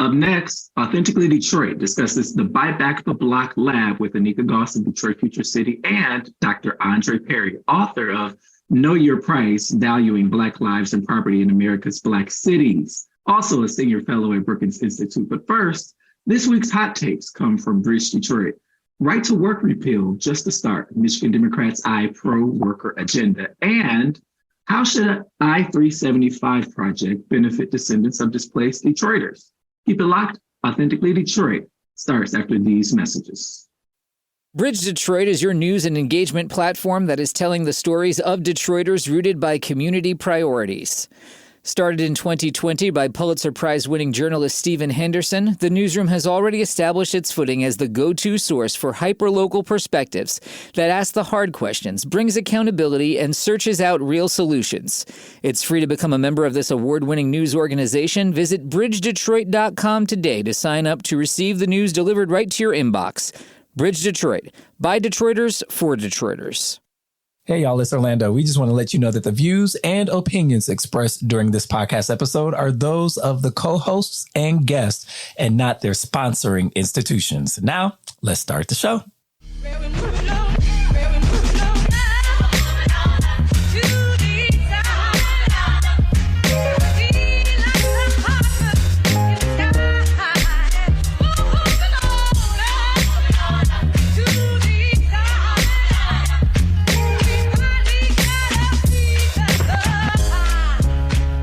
Up next, Authentically Detroit discusses the Buy Back the Block Lab with Anika Goss of Detroit Future City and Dr. Andre Perry, author of Know Your Price, Valuing Black Lives and Property in America's Black Cities, also a senior fellow at Brookings Institute. But first, this week's hot takes come from Bridge Detroit. Right to work repeal, just to start, Michigan Democrats' eye pro-worker agenda, and how should I-375 project benefit descendants of displaced Detroiters? Keep it locked. Authentically Detroit starts after these messages. Bridge Detroit is your news and engagement platform that is telling the stories of Detroiters rooted by community priorities. Started in 2020 by Pulitzer Prize-winning journalist Stephen Henderson, the newsroom has already established its footing as the go-to source for hyper-local perspectives that ask the hard questions, brings accountability, and searches out real solutions. It's free to become a member of this award-winning news organization. Visit bridgedetroit.com today to sign up to receive the news delivered right to your inbox. Bridge Detroit, by Detroiters, for Detroiters. Hey, y'all, it's Orlando. We just want to let you know that the views and opinions expressed during this podcast episode are those of the co-hosts and guests and not their sponsoring institutions. Now, let's start the show.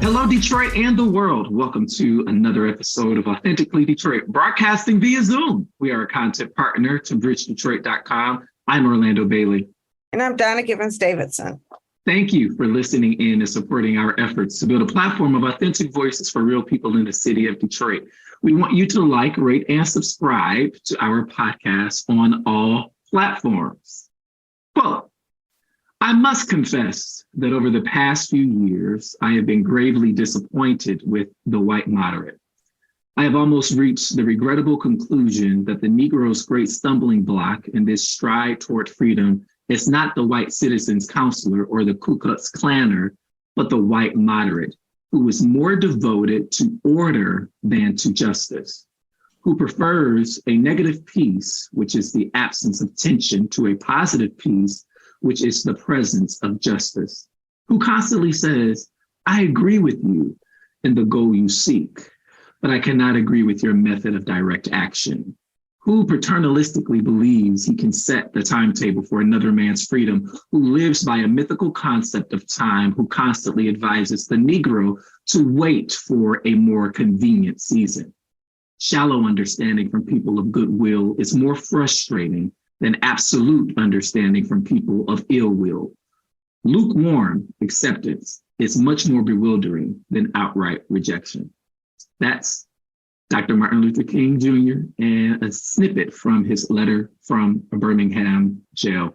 Hello, Detroit and the world. Welcome to another episode of Authentically Detroit, broadcasting via Zoom. We are a content partner to bridgedetroit.com. I'm Orlando Bailey. And I'm Donna Givens-Davidson. Thank you for listening in and supporting our efforts to build a platform of authentic voices for real people in the city of Detroit. We want you to like, rate, and subscribe to our podcast on all platforms. Quote, I must confess that over the past few years, I have been gravely disappointed with the white moderate. I have almost reached the regrettable conclusion that the Negro's great stumbling block in this stride toward freedom is not the white citizens counselor or the Ku Klux Klanner, but the white moderate, who is more devoted to order than to justice, who prefers a negative peace, which is the absence of tension, to a positive peace, which is the presence of justice, who constantly says, I agree with you in the goal you seek, but I cannot agree with your method of direct action, who paternalistically believes he can set the timetable for another man's freedom, who lives by a mythical concept of time, who constantly advises the Negro to wait for a more convenient season. Shallow understanding from people of goodwill is more frustrating than absolute understanding from people of ill will. Lukewarm acceptance is much more bewildering than outright rejection. That's Dr. Martin Luther King Jr. and a snippet from his letter from a Birmingham jail.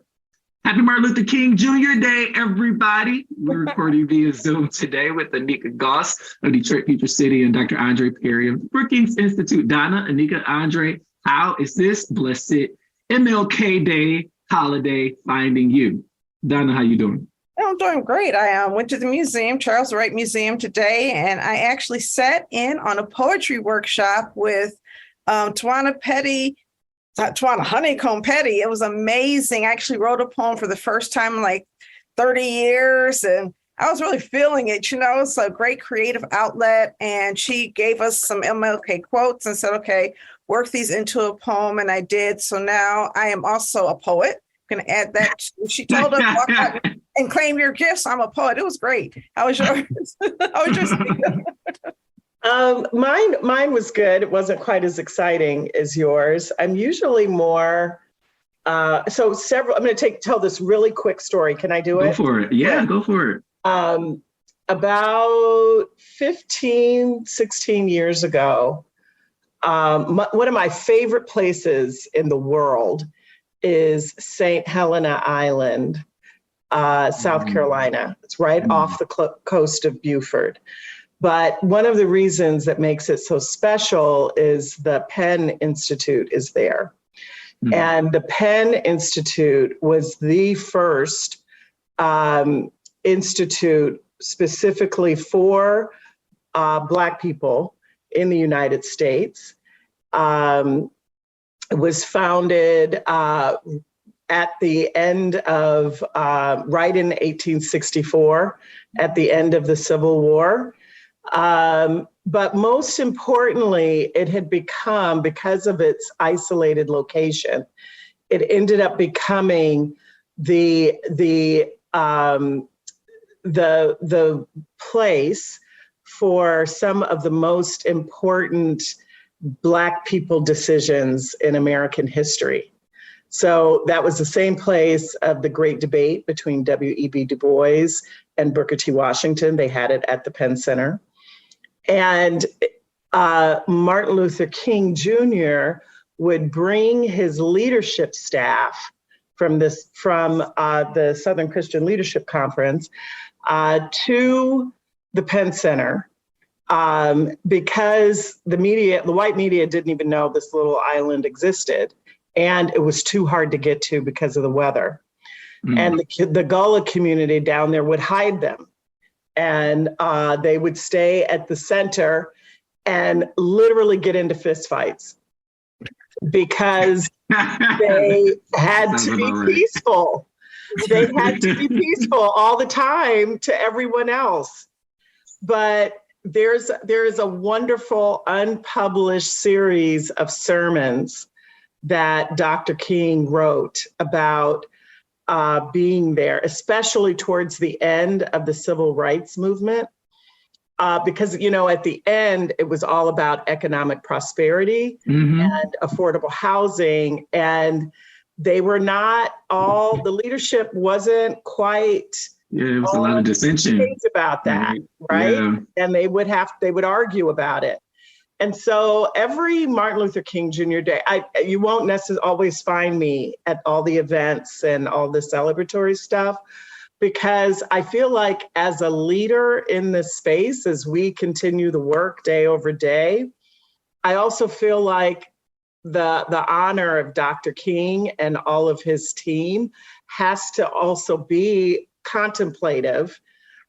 Happy Martin Luther King Jr. Day, everybody. We're recording via Zoom today with Anika Goss of Detroit Future City and Dr. Andre Perry of Brookings Institute. Donna, Anika, Andre, how is this blessed MLK Day holiday finding you? Donna, how you doing? I'm doing great. I went to the museum, Charles Wright Museum today, and I actually sat in on a poetry workshop with Tawana Honeycomb Petty. It was amazing. I actually wrote a poem for the first time in like 30 years, and I was really feeling it. You know, it's a great creative outlet, and she gave us some MLK quotes and said, okay, work these into a poem, and I did. So now I am also a poet. I'm going to add that. She told us, walk out and claim your gifts. I'm a poet. It was great. How was yours? How was yours? Mine was good. It wasn't quite as exciting as yours. I'm usually more, I'm going to tell this really quick story. Can I do it? Go for it. Yeah, go for it. About 15, 16 years ago, one of my favorite places in the world is St. Helena Island, South Carolina. It's right off the coast of Beaufort. But one of the reasons that makes it so special is the Penn Institute is there. And the Penn Institute was the first institute specifically for Black people in the United States. It was founded at the end of, right in 1864, at the end of the Civil War. But most importantly, it had become, because of its isolated location, it ended up becoming the place for some of the most important Black people decisions in American history. So that was the same place of the great debate between W.E.B. Du Bois and Booker T. Washington. They had it at the Penn Center. And Martin Luther King Jr. would bring his leadership staff from the Southern Christian Leadership Conference to the Penn Center because the white media didn't even know this little island existed. And it was too hard to get to because of the weather. And the Gullah community down there would hide them. And they would stay at the center and literally get into fistfights because they had to be peaceful. They had to be peaceful all the time to everyone else. But there's a wonderful unpublished series of sermons that Dr. King wrote about being there, especially towards the end of the civil rights movement. Because, at the end, it was all about economic prosperity and affordable housing. And they were not all, the leadership wasn't quite. Yeah, there was a lot of dissension about that, right? Yeah. And they would argue about it. And so every Martin Luther King Jr. Day, you won't necessarily always find me at all the events and all the celebratory stuff, because I feel like as a leader in this space, as we continue the work day over day, I also feel like the honor of Dr. King and all of his team has to also be contemplative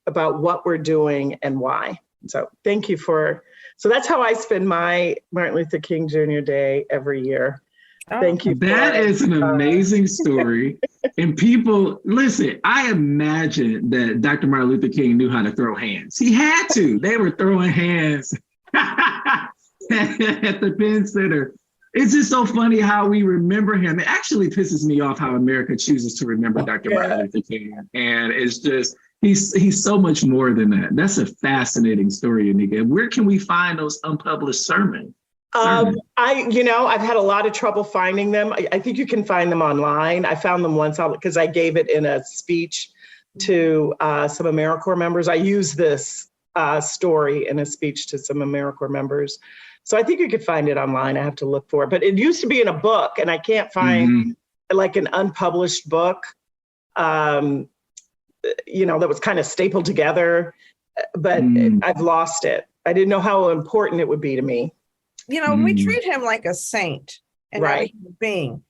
about what we're doing and why. So thank you so that's how I spend my Martin Luther King Jr. Day every year. Thank you. That is an amazing story. And people, listen, I imagine that Dr. Martin Luther King knew how to throw hands. He had to. They were throwing hands at the Penn Center. It's just so funny how we remember him. It actually pisses me off how America chooses to remember Dr. Martin Luther King. And it's just, he's so much more than that. That's a fascinating story, Anika. Where can we find those unpublished sermons? I've had a lot of trouble finding them. I think you can find them online. I found them once because I gave it in a speech to some AmeriCorps members. I used this story in a speech to some AmeriCorps members. So I think you could find it online. I have to look for it. But it used to be in a book, and I can't find like an unpublished book, that was kind of stapled together. But I've lost it. I didn't know how important it would be to me. We treat him like a saint and not a human being.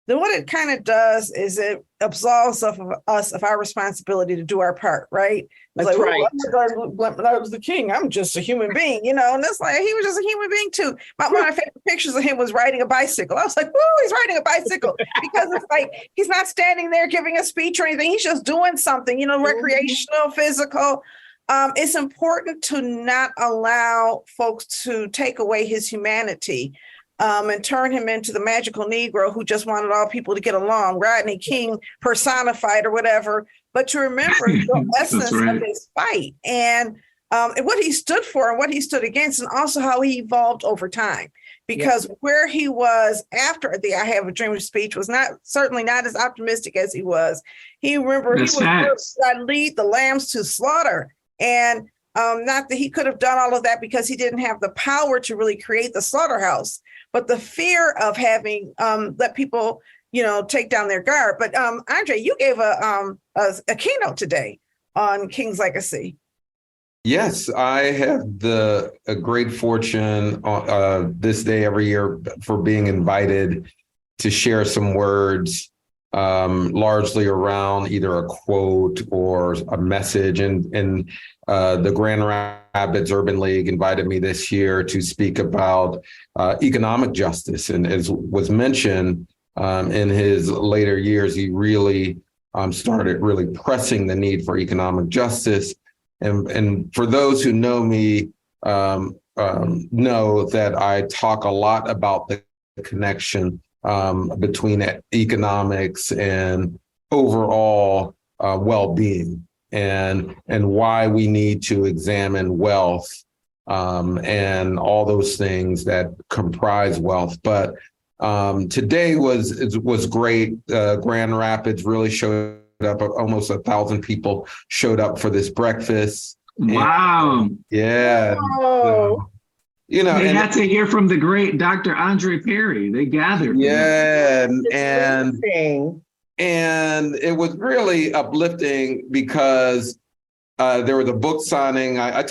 Then what it kind of does is it absolves us of our responsibility to do our part, right? It's That's right. I was the king. I'm just a human being, and it's like he was just a human being too. One of my favorite pictures of him was riding a bicycle. I was like, "Woo, he's riding a bicycle!" Because it's like he's not standing there giving a speech or anything. He's just doing something, recreational, physical. It's important to not allow folks to take away his humanity and turn him into the magical Negro who just wanted all people to get along, Rodney King personified or whatever, but to remember the essence of his fight and what he stood for and what he stood against, and also how he evolved over time. Because where he was after the I Have a Dream speech was certainly not as optimistic as he was. He was to lead the lambs to slaughter. And not that he could have done all of that because he didn't have the power to really create the slaughterhouse, but the fear of having let people, take down their guard. But Andre, you gave a keynote today on King's legacy. Yes, I have a great fortune this day every year for being invited to share some words, largely around either a quote or a message. And the Grand Round Rapids Urban League invited me this year to speak about economic justice. And as was mentioned, in his later years, he really started really pressing the need for economic justice. And for those who know me, know that I talk a lot about the connection between economics and overall well-being, and why we need to examine wealth and all those things that comprise wealth. But today was great. Grand Rapids really showed up. Almost 1,000 people showed up for this breakfast. Wow. And, yeah. Oh. They got to hear from the great Dr. Andre Perry. They gathered. Yeah. Amazing. And it was really uplifting because there was a book signing. I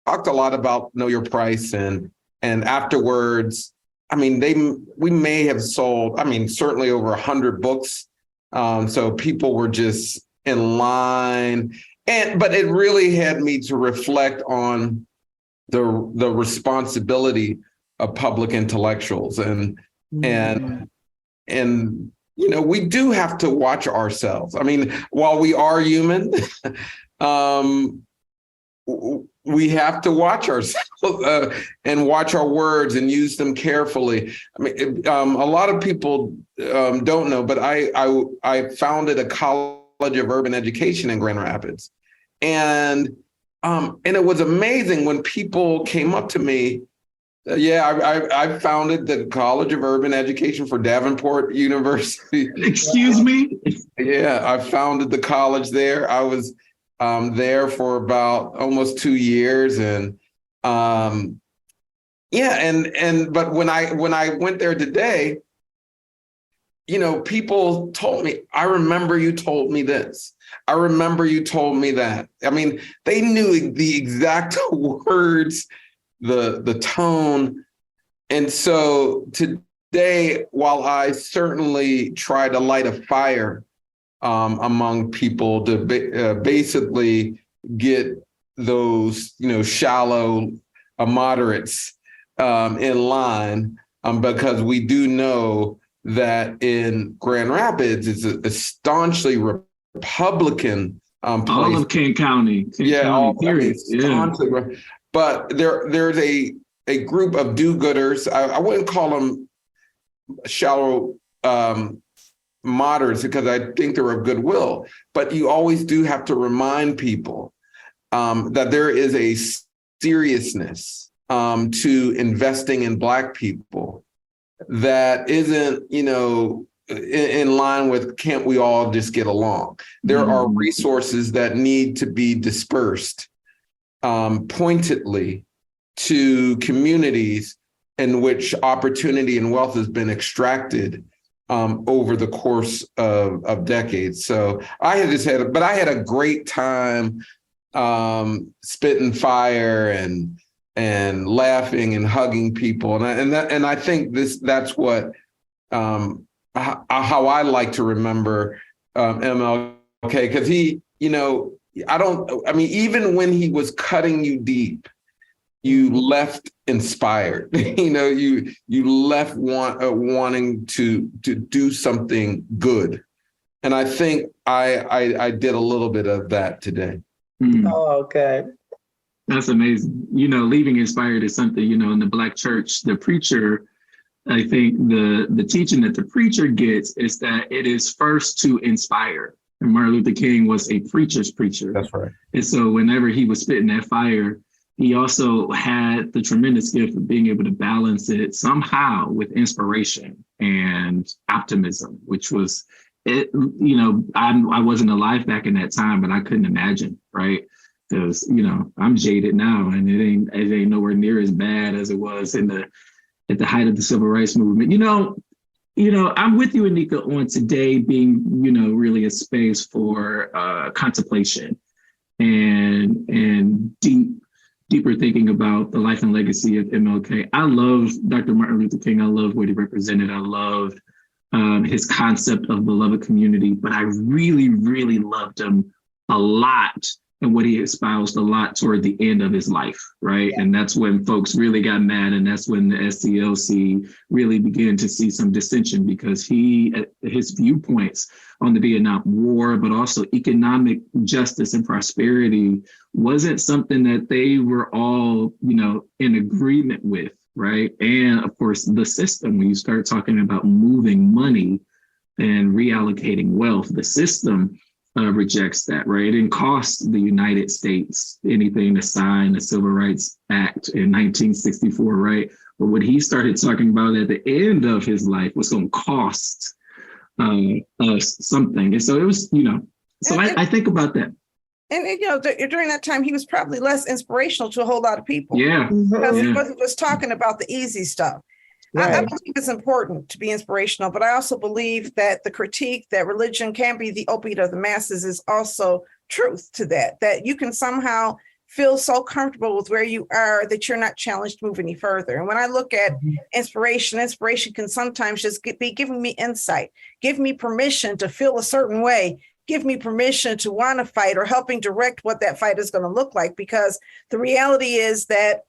talked a lot about Know Your Price, and afterwards, I mean, we may have sold, certainly over 100 books. So people were just in line, but it really had me to reflect on the responsibility of public intellectuals, and we do have to watch ourselves. I mean, while we are human, we have to watch ourselves and watch our words and use them carefully. I mean, a lot of people don't know, but I founded a college of urban education in Grand Rapids, and it was amazing when people came up to me. I founded the College of Urban Education for Davenport University. Excuse me? Yeah, I founded the college there. I was there for about almost 2 years, and but when I went there today, people told me, I remember you told me this. I remember you told me that. I mean, they knew the exact words, the tone. And so today, while I certainly try to light a fire among people to basically get those, shallow moderates in line, because we do know that in Grand Rapids, it's a staunchly Republican place. All of Kent County. But there's a group of do-gooders. I wouldn't call them shallow moderates, because I think they're of goodwill. But you always do have to remind people that there is a seriousness to investing in Black people that isn't, in line with, can't we all just get along? There are resources that need to be dispersed pointedly to communities in which opportunity and wealth has been extracted over the course of decades. So I had a great time spitting fire and laughing and hugging people, and I think that's what how I like to remember MLK, because he, even when he was cutting you deep, you left inspired. You left wanting to do something good, and I think I did a little bit of that today. Oh, okay. That's amazing. Leaving inspired is something, in the Black church, the preacher, I think the teaching that the preacher gets is that it is first to inspire. And Martin Luther King was a preacher's preacher. That's right. And so whenever he was spitting that fire, he also had the tremendous gift of being able to balance it somehow with inspiration and optimism, which was, I wasn't alive back in that time, but I couldn't imagine, right? Because, I'm jaded now, and it ain't nowhere near as bad as it was at the height of the civil rights movement. I'm with you, Anika, on today being, really a space for contemplation and deeper thinking about the life and legacy of MLK. I love Dr. Martin Luther King. I love what he represented. I loved his concept of beloved community, but I really, really loved him a lot and what he espoused a lot toward the end of his life, right? Yeah. And that's when folks really got mad, and that's when the SCLC really began to see some dissension, because his viewpoints on the Vietnam War, but also economic justice and prosperity, wasn't something that they were all, in agreement with, right? And of course, the system, when you start talking about moving money and reallocating wealth, the system rejects that, right? It didn't cost the United States anything to sign the Civil Rights Act in 1964, right? But what he started talking about at the end of his life was going to cost us something. And so it was, so I think about that. And during that time, he was probably less inspirational to a whole lot of people. Yeah. Because he Yeah. wasn't just talking about the easy stuff. I Right. believe it's important to be inspirational, but I also believe that the critique that religion can be the opiate of the masses is also truth to that you can somehow feel so comfortable with where you are that you're not challenged to move any further. And when I look at inspiration can sometimes just be giving me insight, give me permission to feel a certain way, give me permission to want to fight, or helping direct what that fight is going to look like. Because the reality is that,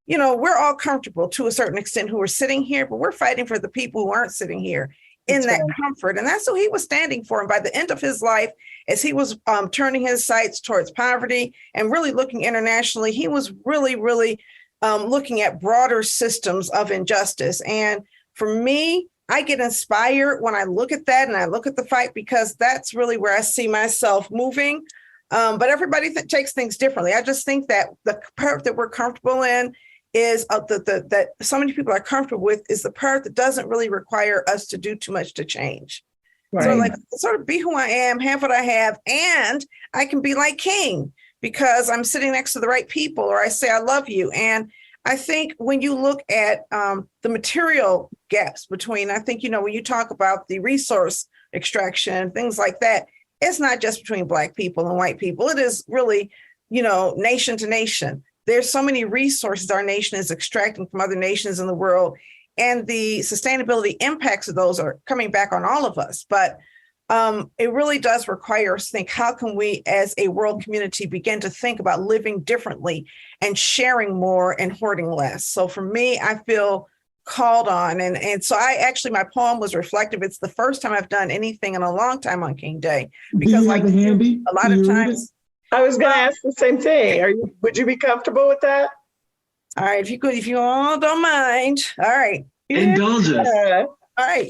we're all comfortable to a certain extent who are sitting here, but we're fighting for the people who aren't sitting here in That's that right. comfort. And that's what he was standing for. And by the end of his life, as he was turning his sights towards poverty and really looking internationally, he was really, really looking at broader systems of injustice. And for me, I get inspired when I look at that and I look at the fight, because that's really where I see myself moving. But everybody takes things differently. I just think that the part that we're comfortable in is that so many people are comfortable with is the part that doesn't really require us to do too much to change. Right. So sort of be who I am, have what I have, and I can be like King because I'm sitting next to the right people, or I say I love you. And I think when you look at the material gaps between, I think, when you talk about the resource extraction, things like that, it's not just between Black people and white people. It is really, nation to nation. There's so many resources our nation is extracting from other nations in the world, and the sustainability impacts of those are coming back on all of us. But it really does require us to think, how can we as a world community begin to think about living differently and sharing more and hoarding less? So for me, I feel called on. And so my poem was reflective. It's the first time I've done anything in a long time on King Day, because Do you have it handy? a lot Do of you read times. I was going to ask the same thing. Would you be comfortable with that? All right, if you all don't mind. All right. Indulge us. Yeah. All right.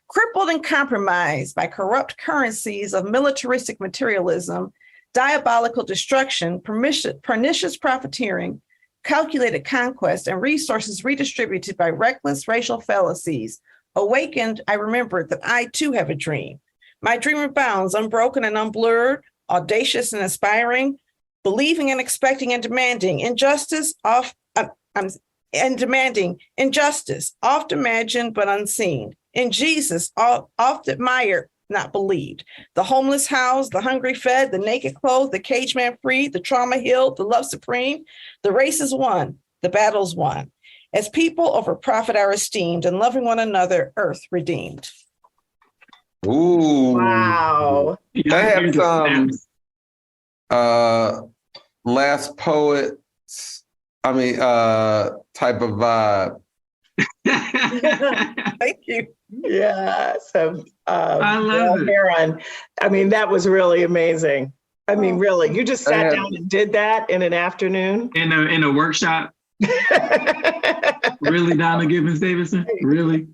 Crippled and compromised by corrupt currencies of militaristic materialism, diabolical destruction, pernicious profiteering, calculated conquest, and resources redistributed by reckless racial fallacies. Awakened, I remembered that I too have a dream. My dream abounds, unbroken and unblurred, audacious and aspiring, believing and expecting and demanding injustice, oft imagined but unseen. In Jesus, oft admired, not believed. The homeless housed, the hungry fed, the naked clothed, the caged man freed, the trauma healed, the love supreme. The race is won, the battle's won. As people over profit are esteemed, and loving one another, earth redeemed. Ooh. Wow. I have some last poets, type of vibe. Thank you. Yes. I love it. Aaron. That was really amazing. Really, you just sat down and did that in an afternoon? In a workshop? Really, Donna Gibbons Davidson? Really?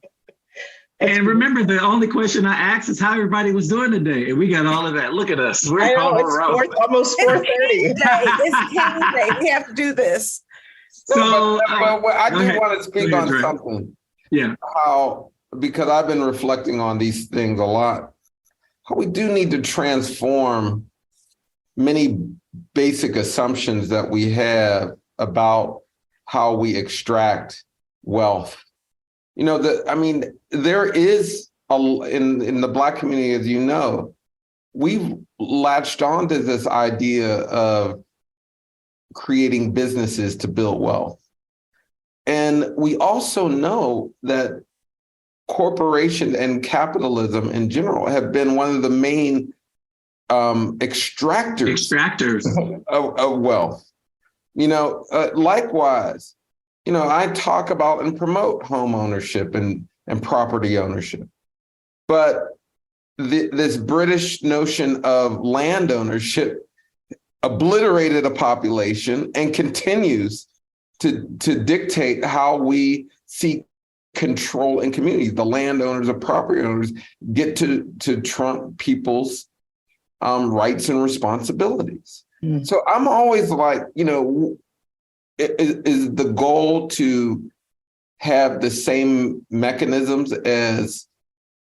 And remember, the only question I asked is how everybody was doing today. And we got all of that. Look at us. We're I know, on a it's roll. almost 4:30. It's King Day. We have to do this. So I do ahead. want to speak Go ahead, on Dre. something. Yeah. Because I've been reflecting on these things a lot, how we do need to transform many basic assumptions that we have about how we extract wealth. There is in the Black community, as you know, we've latched on to this idea of creating businesses to build wealth. And we also know that corporations and capitalism in general have been one of the main extractors of wealth. Likewise, I talk about and promote home ownership and property ownership. But this British notion of land ownership obliterated a population and continues to dictate how we seek control in communities. The landowners or property owners get to trump people's rights and responsibilities. So I'm always like, is the goal to have the same mechanisms as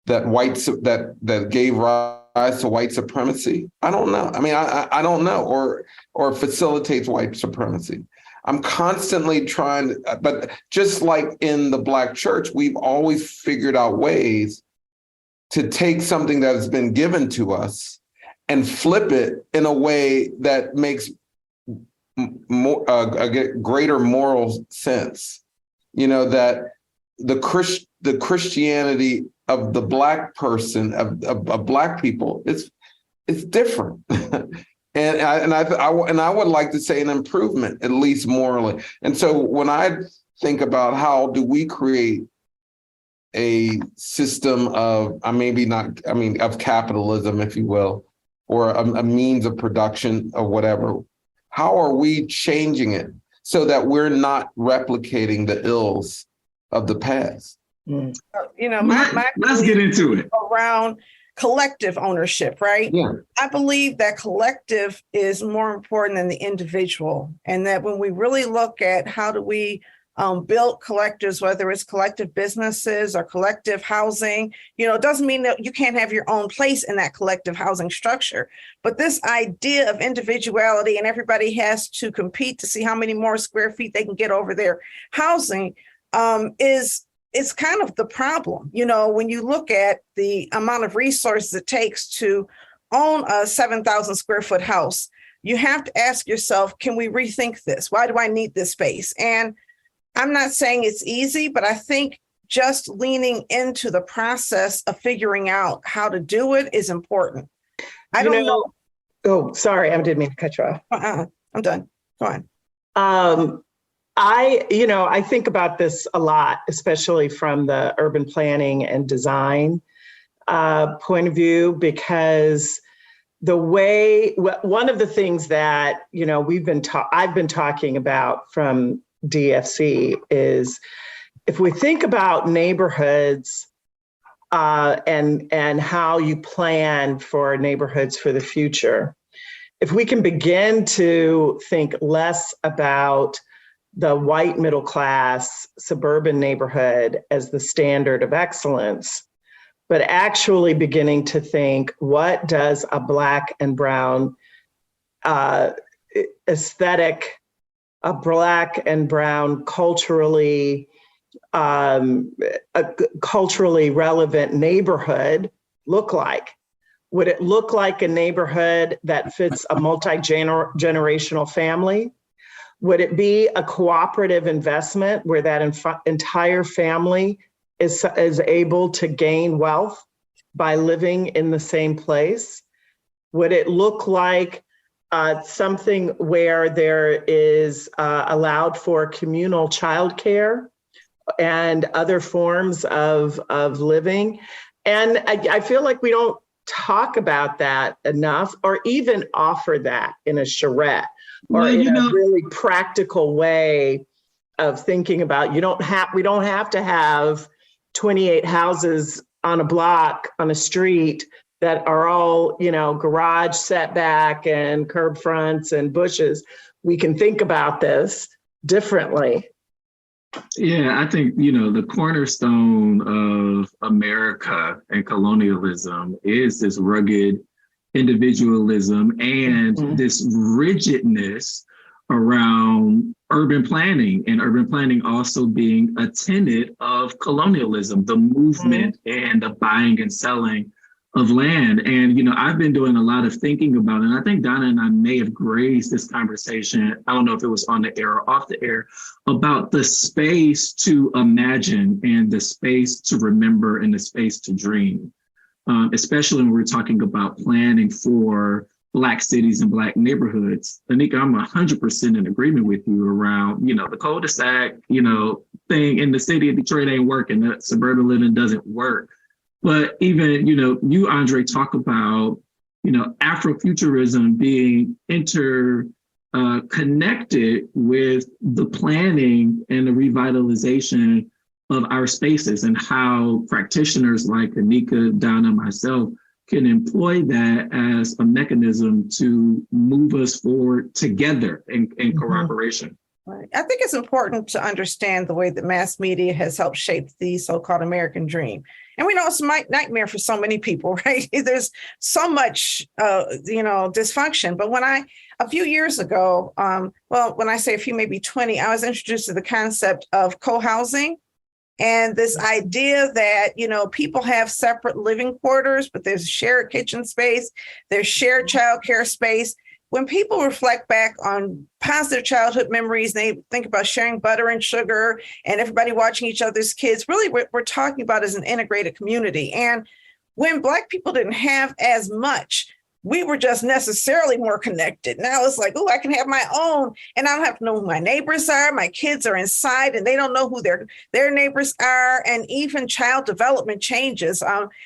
that gave rise to white supremacy? I don't know. I mean, I don't know, or facilitates white supremacy. I'm constantly trying, but just like in the Black church, we've always figured out ways to take something that has been given to us and flip it in a way that makes a greater moral sense. That the Christianity of the Black person, of Black people, is different. And I would like to say an improvement, at least morally. And so when I think about how do we create a system of of capitalism, if you will, or a means of production or whatever, how are we changing it so that we're not replicating the ills of the past? My let's get into it. Around collective ownership, right? Yeah. I believe that collective is more important than the individual, and that when we really look at how do we build collectives, whether it's collective businesses or collective housing, it doesn't mean that you can't have your own place in that collective housing structure. But this idea of individuality and everybody has to compete to see how many more square feet they can get over their housing is kind of the problem. When you look at the amount of resources it takes to own a 7,000 square foot house, you have to ask yourself, can we rethink this? Why do I need this space? And I'm not saying it's easy, but I think just leaning into the process of figuring out how to do it is important. I don't know. Oh, sorry, I didn't mean to cut you off. I'm done. Go on. I think about this a lot, especially from the urban planning and design point of view, because one of the things that, I've been talking about from DFC is if we think about neighborhoods and how you plan for neighborhoods for the future, if we can begin to think less about the white middle class suburban neighborhood as the standard of excellence, but actually beginning to think, what does a Black and brown aesthetic, a Black and brown culturally relevant neighborhood look like? Would it look like a neighborhood that fits a multi-generational family? Would it be a cooperative investment where that entire family is able to gain wealth by living in the same place? Would it look like something where there is allowed for communal childcare and other forms of living? And I feel like we don't talk about that enough, or even offer that in a charrette, or in a really practical way of thinking about, we don't have to have 28 houses on a block on a street that are all, garage setback and curb fronts and bushes. We can think about this differently. Yeah, I think, the cornerstone of America and colonialism is this rugged individualism and this rigidness around urban planning, and urban planning also being a tenet of colonialism, the movement and the buying and selling of land. And, I've been doing a lot of thinking about it. And I think Donna and I may have grazed this conversation, I don't know if it was on the air or off the air, about the space to imagine and the space to remember and the space to dream. especially when we're talking about planning for Black cities and Black neighborhoods. Anika, I'm 100% in agreement with you around, the cul-de-sac, thing in the city of Detroit ain't working. That suburban living doesn't work. But even, you, Andre, talk about, Afrofuturism being connected with the planning and the revitalization of our spaces, and how practitioners like Anika, Donna, myself can employ that as a mechanism to move us forward together in cooperation. Right. I think it's important to understand the way that mass media has helped shape the so-called American dream. And we know it's a nightmare for so many people, right? There's so much, dysfunction. But a few years ago, when I say a few, maybe 20, I was introduced to the concept of co-housing. And this idea that, people have separate living quarters, but there's shared kitchen space, there's shared childcare space. When people reflect back on positive childhood memories, they think about sharing butter and sugar and everybody watching each other's kids. Really, what we're talking about is an integrated community. And when Black people didn't have as much, we were just necessarily more connected. Now it's like, I can have my own, and I don't have to know who my neighbors are. My kids are inside and they don't know who their neighbors are. And even child development changes.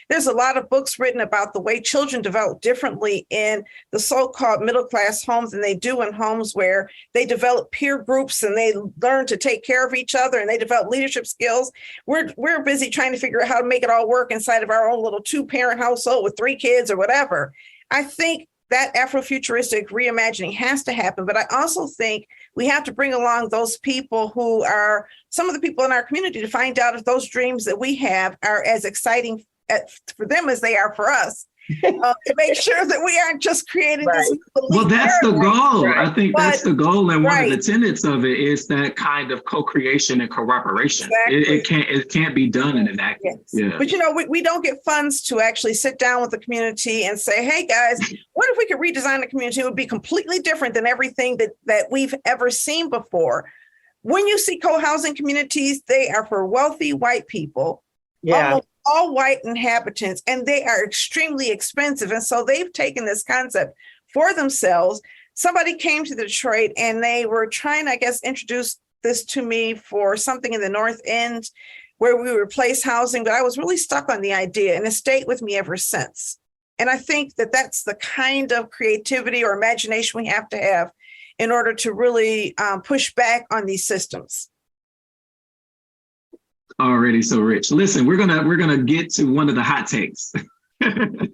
There's a lot of books written about the way children develop differently in the so-called middle-class homes than they do in homes where they develop peer groups and they learn to take care of each other and they develop leadership skills. We're busy trying to figure out how to make it all work inside of our own little 2-parent household with 3 kids or whatever. I think that Afrofuturistic reimagining has to happen, but I also think we have to bring along those people who are some of the people in our community to find out if those dreams that we have are as exciting for them as they are for us. To make sure that we aren't just creating this. Well, that's the goal. Right. I think that's the goal, and one of the tenets of it is that kind of co-creation and cooperation. Exactly. It can't be done in a vacuum. Yes. Yeah. But we don't get funds to actually sit down with the community and say, hey guys, what if we could redesign the community? It would be completely different than everything that we've ever seen before. When you see co-housing communities, they are for wealthy white people. Yeah. All white inhabitants, and they are extremely expensive. And so they've taken this concept for themselves. Somebody came to Detroit and they were trying, I guess, introduce this to me for something in the North End where we replace housing, but I was really stuck on the idea and it stayed with me ever since. And I think that that's the kind of creativity or imagination we have to have in order to really push back on these systems. Already so rich. Listen, we're gonna get to one of the hot takes, and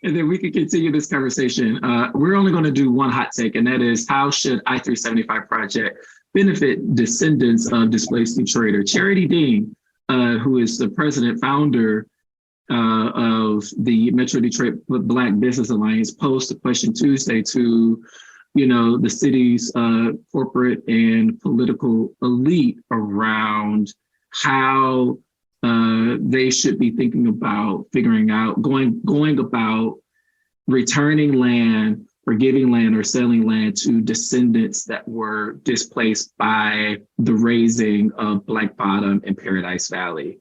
then we can continue this conversation. We're only going to do one hot take, and that is, how should I-375 project benefit descendants of displaced Detroiters? Charity Dean, who is the president founder of the Metro Detroit Black Business Alliance, posed a question Tuesday to the city's corporate and political elite around how they should be thinking about figuring out going about returning land or giving land or selling land to descendants that were displaced by the razing of Black Bottom and Paradise Valley.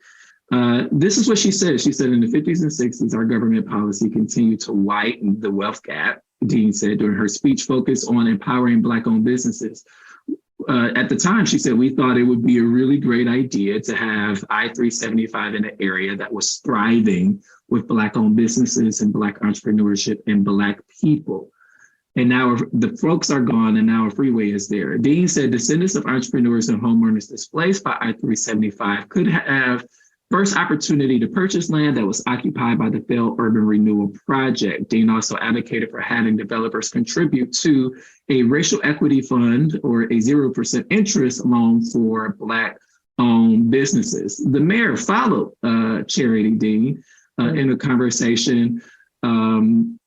This is what she said. She said in the 50s and 60s, our government policy continued to widen the wealth gap. Dean said during her speech, focused on empowering Black-owned businesses. At the time, she said, we thought it would be a really great idea to have I-375 in an area that was thriving with Black-owned businesses and Black entrepreneurship and Black people. And now the folks are gone and now a freeway is there. Dean said descendants of entrepreneurs and homeowners displaced by I-375 could have first opportunity to purchase land that was occupied by the failed urban renewal project. Dean also advocated for having developers contribute to a racial equity fund or a 0% interest loan for Black-owned businesses. The mayor followed Charity Dean in a conversation, and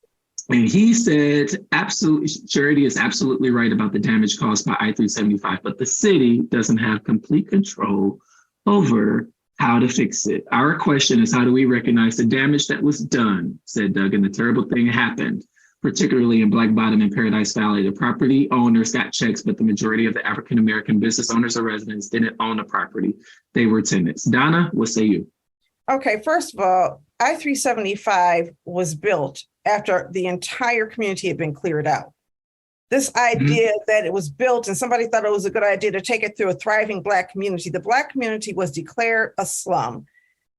he said, absolutely, Charity is absolutely right about the damage caused by I-375, but the city doesn't have complete control over how to fix it. Our question is, how do we recognize the damage that was done, said Doug, and the terrible thing happened, particularly in Black Bottom and Paradise Valley. The property owners got checks, but the majority of the African-American business owners or residents didn't own the property. They were tenants. Donna, what say you? Okay, first of all, I-375 was built after the entire community had been cleared out. This idea that it was built and somebody thought it was a good idea to take it through a thriving Black community. The Black community was declared a slum.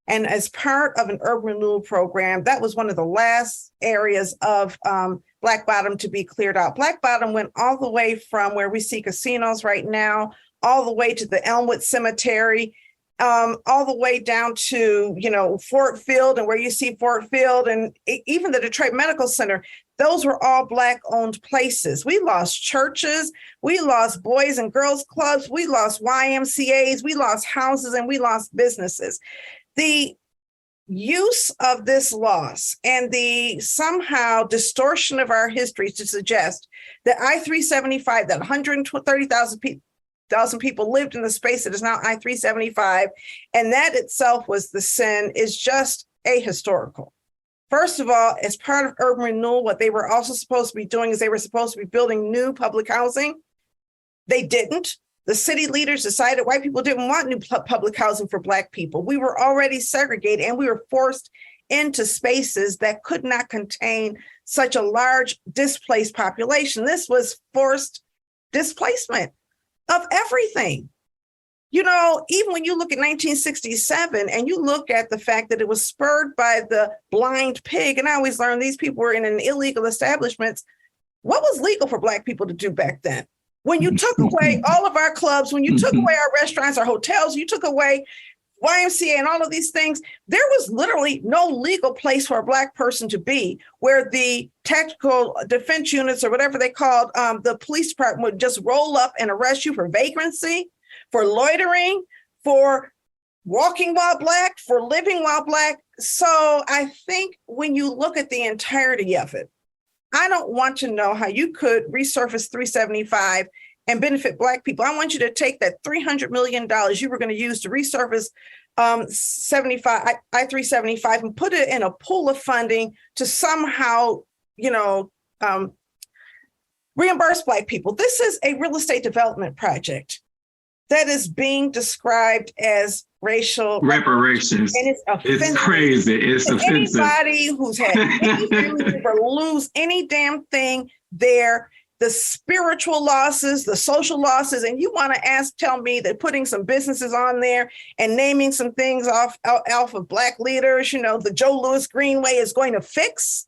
And as part of an urban renewal program, that was one of the last areas of Black Bottom to be cleared out. Black Bottom went all the way from where we see casinos right now, all the way to the Elmwood Cemetery, all the way down to, Fort Field and where you see Fort Field and even the Detroit Medical Center. Those were all Black-owned places. We lost churches, we lost boys and girls clubs, we lost YMCAs, we lost houses, and we lost businesses. The use of this loss and the somehow distortion of our history to suggest that I-375, that 130,000 people lived in the space that is now I-375, and that itself was the sin, is just ahistorical. First of all, as part of urban renewal, what they were also supposed to be doing is they were supposed to be building new public housing. They didn't. The city leaders decided white people didn't want new public housing for Black people. We were already segregated and we were forced into spaces that could not contain such a large displaced population. This was forced displacement of everything. Even when you look at 1967 and you look at the fact that it was spurred by the blind pig, and I always learn these people were in an illegal establishments. What was legal for Black people to do back then? When you took away all of our clubs, when you took away our restaurants, our hotels, you took away YMCA and all of these things, there was literally no legal place for a Black person to be, where the tactical defense units or whatever they called, the police department would just roll up and arrest you for vagrancy, for loitering, for walking while Black, for living while Black. So I think when you look at the entirety of it, I don't want to know how you could resurface 375 and benefit Black people. I want you to take that $300 million you were going to use to resurface I-375 and put it in a pool of funding to somehow, reimburse Black people. This is a real estate development project that is being described as racial reparations. And it's offensive. It's crazy. It's offensive. Anybody who's had any or lose any damn thing there, the spiritual losses, the social losses, and you want to tell me that putting some businesses on there and naming some things off of Black leaders, the Joe Louis Greenway is going to fix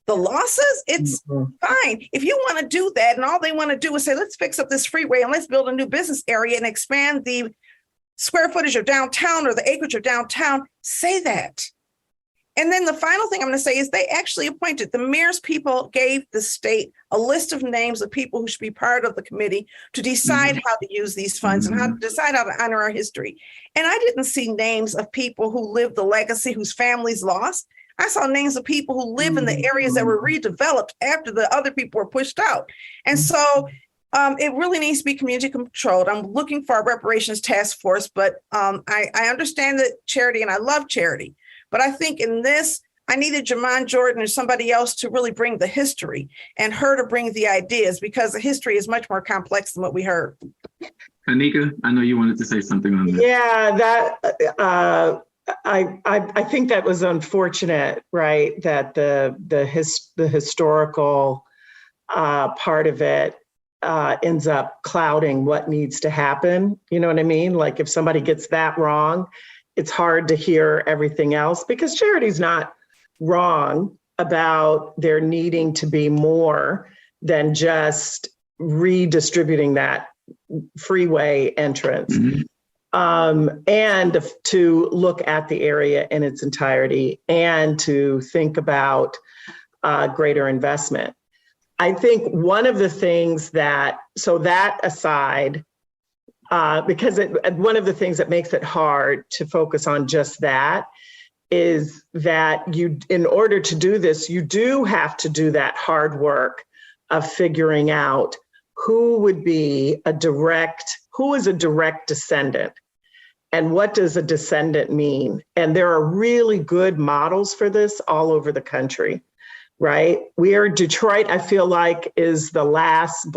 the losses? It's fine. If you want to do that and all they want to do is say, let's fix up this freeway and let's build a new business area and expand the square footage of downtown or the acreage of downtown, say that. And then the final thing I'm going to say is they actually appointed, the mayor's people gave the state a list of names of people who should be part of the committee to decide how to use these funds and how to decide how to honor our history. And I didn't see names of people who lived the legacy whose families lost. I saw names of people who live in the areas that were redeveloped after the other people were pushed out. And so it really needs to be community controlled. I'm looking for a reparations task force, but I understand that charity, and I love charity. But I think in this, I needed Jamon Jordan or somebody else to really bring the history and her to bring the ideas, because the history is much more complex than what we heard. Anika, I know you wanted to say something on that. Yeah, I think that was unfortunate, right? That the historical part of it ends up clouding what needs to happen. You know what I mean? Like if somebody gets that wrong, it's hard to hear everything else, because charity's not wrong about there needing to be more than just redistributing that freeway entrance. And to look at the area in its entirety and to think about greater investment. I think one of the things so that aside, because one of the things that makes it hard to focus on just that is that in order to do this, you do have to do that hard work of figuring out who is a direct descendant and what does a descendant mean? And there are really good models for this all over the country, right? Detroit, I feel like, is the last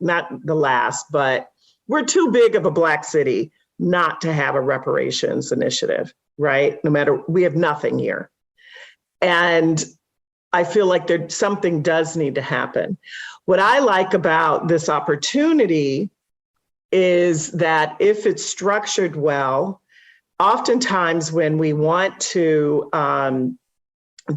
not the last, but we're too big of a Black city not to have a reparations initiative, right? No matter, we have nothing here. And I feel like something does need to happen. What I like about this opportunity is that if it's structured well, oftentimes when we want to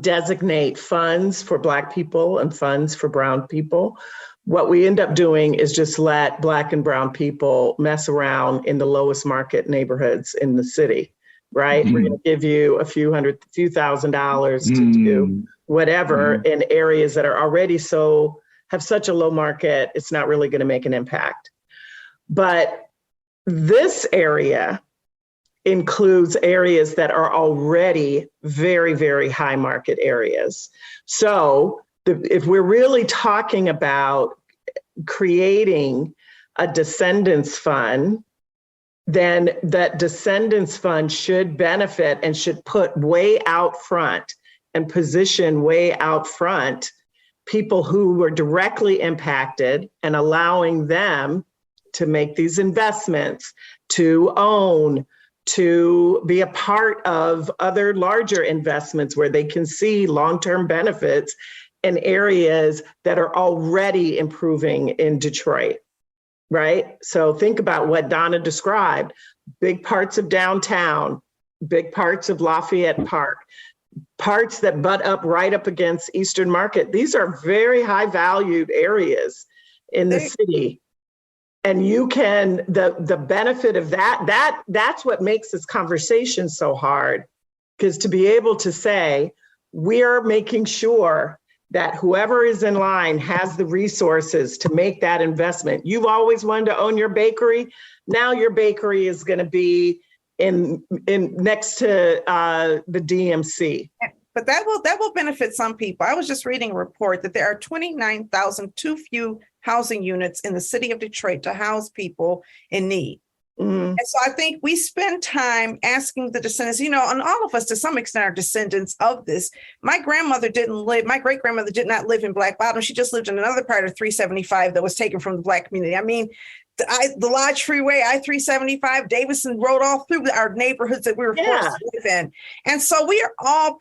designate funds for Black people and funds for Brown people, what we end up doing is just let Black and Brown people mess around in the lowest market neighborhoods in the city, right? We're going to give you a few $1,000s to do whatever in areas that are already have such a low market, it's not really going to make an impact. But this area includes areas that are already very, very high market areas. So if we're really talking about creating a descendants fund, then that descendants fund should benefit and should put way out front and position way out front people who were directly impacted and allowing them to make these investments, to own, to be a part of other larger investments where they can see long-term benefits in areas that are already improving in Detroit, right? So think about what Donna described, big parts of downtown, big parts of Lafayette Park, parts that butt up right up against Eastern Market. These are very high valued areas in the city. And you can, the benefit of that's what makes this conversation so hard, because to be able to say, we're making sure that whoever is in line has the resources to make that investment. You've always wanted to own your bakery. Now your bakery is going to be in next to the DMC. But that will benefit some people. I was just reading a report that there are 29,000 too few housing units in the city of Detroit to house people in need. And so I think we spend time asking the descendants, and all of us to some extent are descendants of this. My great-grandmother did not live in Black Bottom. She just lived in another part of 375 that was taken from the Black community. I mean, the Lodge Freeway, I-375, Davison Road, all through our neighborhoods that we were forced to live in. And so we are all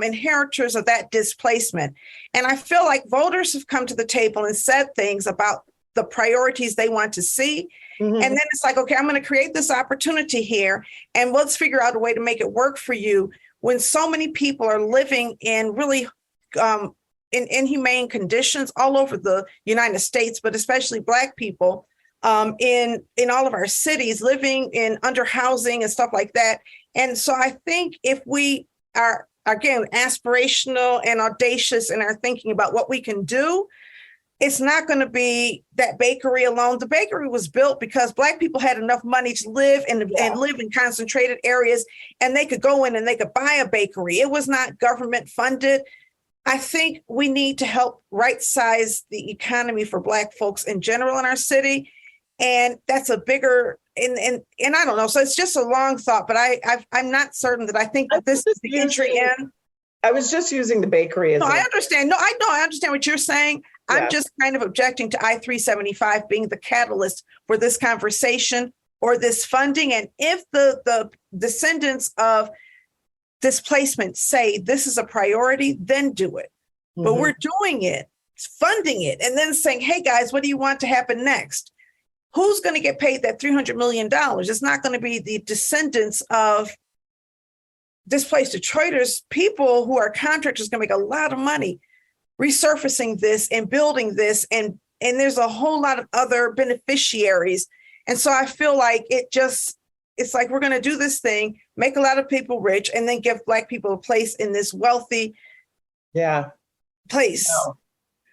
inheritors of that displacement. And I feel like voters have come to the table and said things about the priorities they want to see. And then it's like, okay, I'm going to create this opportunity here, and let's figure out a way to make it work for you when so many people are living in really in inhumane conditions all over the United States, but especially Black people in all of our cities living in under housing and stuff like that. And so I think if we are, again, aspirational and audacious in our thinking about what we can do, it's not going to be that bakery alone. The bakery was built because Black people had enough money to live and live in concentrated areas, and they could go in and they could buy a bakery. It was not government funded. I think we need to help right size the economy for Black folks in general in our city. And that's a bigger, and I don't know. So it's just a long thought, but I'm not certain that I think that this is the entry in. I was just using the bakery as I understand. I understand what you're saying. Yeah. I'm just kind of objecting to I-375 being the catalyst for this conversation or this funding. And if the descendants of displacement say this is a priority, then do it. But we're doing it, funding it, and then saying, hey, guys, what do you want to happen next? Who's going to get paid that $300 million? It's not going to be the descendants of displaced Detroiters. People who are contractors going to make a lot of money resurfacing this and building this. And there's a whole lot of other beneficiaries. And so I feel like it's like we're going to do this thing, make a lot of people rich, and then give Black people a place in this wealthy place.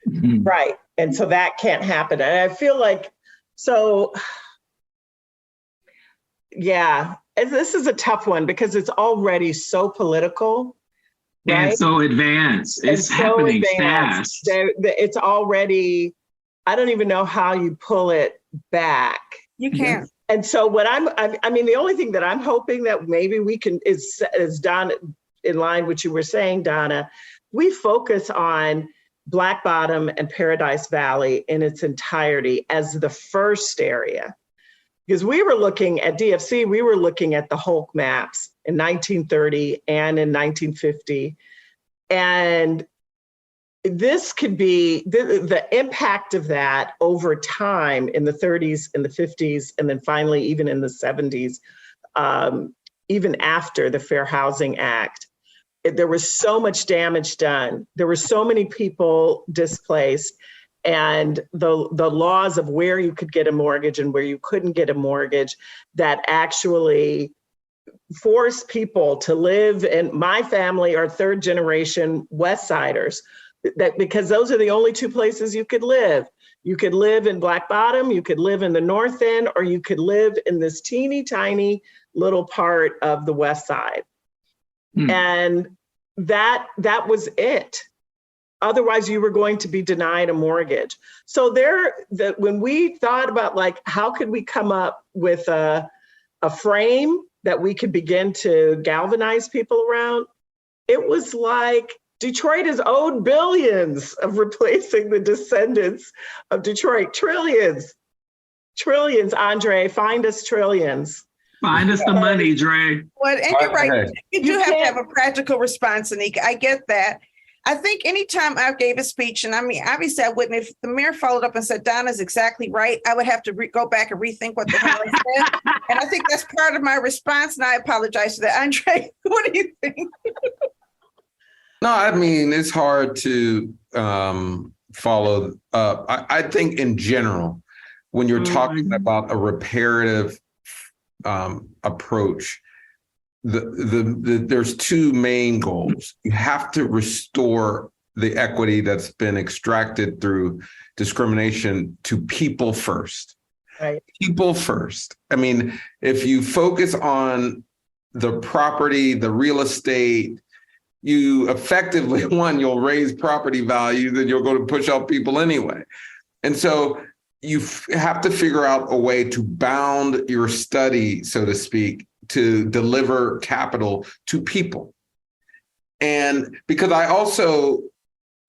No. Right. And so that can't happen. And I feel like, this is a tough one because it's already so political. Right? And so advanced. It's happening fast. It's already, I don't even know how you pull it back. You can't. And so the only thing that I'm hoping that maybe we can is Donna, in line with what you were saying, Donna, we focus on Black Bottom and Paradise Valley in its entirety as the first area. Because we were looking at DFC, we were looking at the Hulk maps in 1930 and in 1950. And this could be the impact of that over time in the 30s and the 50s, and then finally even in the 70s, even after the Fair Housing Act. There was so much damage done. There were so many people displaced, and the laws of where you could get a mortgage and where you couldn't get a mortgage that actually forced people to live in. My family are third generation West Siders, because those are the only two places you could live. You could live in Black Bottom, you could live in the North End, or you could live in this teeny tiny little part of the West Side. And that was it. Otherwise, you were going to be denied a mortgage. So when we thought about like, how could we come up with a frame that we could begin to galvanize people around, it was like Detroit is owed billions of replacing the descendants of Detroit. Trillions. Andre, find us trillions. Find us the money, Dre. Well, and you're right. You do have to have a practical response, Anika. I get that. I think anytime I gave a speech, and I mean, obviously I wouldn't, if the mayor followed up and said, Donna's exactly right, I would have to go back and rethink what the hell I said. And I think that's part of my response. And I apologize for that. Andre, what do you think? No, I mean, it's hard to follow up. I think in general, when you're talking about a reparative approach, there's two main goals. You have to restore the equity that's been extracted through discrimination to people first. Right. People first. I mean, if you focus on the property, the real estate, you effectively, you'll raise property values and you're going to push out people anyway. And so you have to figure out a way to bound your study, so to speak, to deliver capital to people. And because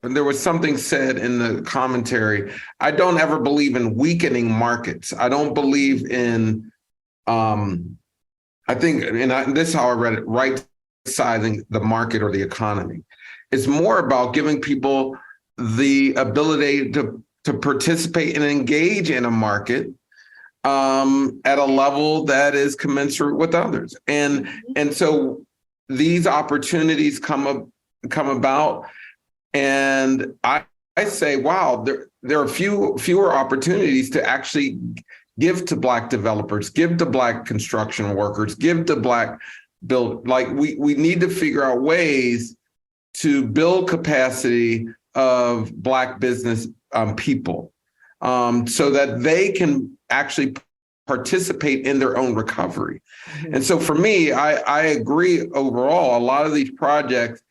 there was something said in the commentary, I don't ever believe in weakening markets. I don't believe in, this is how I read it, right-sizing the market or the economy. It's more about giving people the ability to participate and engage in a market at a level that is commensurate with others. And so these opportunities come about, and I say, wow, there are fewer opportunities to actually give to Black developers, give to Black construction workers, give to Black build. Like we need to figure out ways to build capacity of Black business people so that they can actually participate in their own recovery. Mm-hmm. And so for me, I agree overall, a lot of these projects